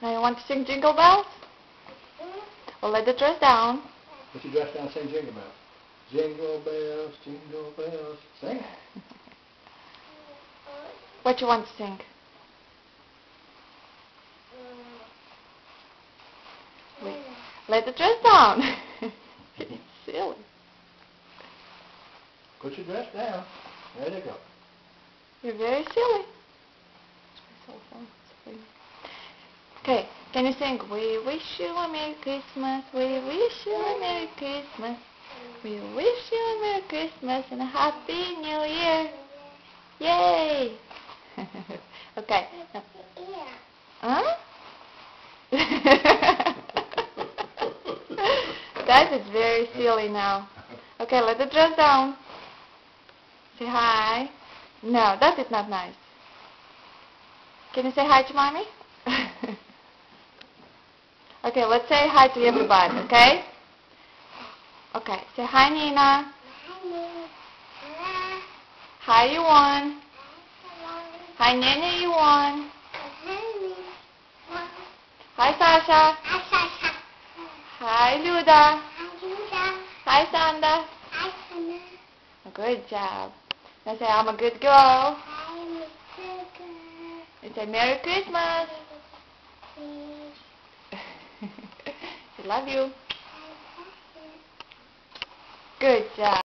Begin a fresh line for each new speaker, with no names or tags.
Now you want to sing Jingle Bells? Well, let the dress down.
Put your dress down and sing Jingle Bells. Jingle bells, jingle bells. Sing it.
What you want to sing? Wait. Let the dress down. It's silly.
Put your dress down. There you go.
You're very silly. Okay, can you sing? We wish you a Merry Christmas. We wish you a Merry Christmas. We wish you a Merry Christmas and a Happy New Year. Yay! Okay. Huh? That is very silly now. Okay, let the dress down. Say hi. No, that is not nice. Can you say hi to Mommy? Okay, let's say hi to everybody, okay? Okay, say hi Nina. Hi Yuan. Hi Nene Yuan. Hi Sasha. Hi Luda. Hi Sanda. Good job. Now say I'm a good girl. And say Merry Christmas. I love you. Good job.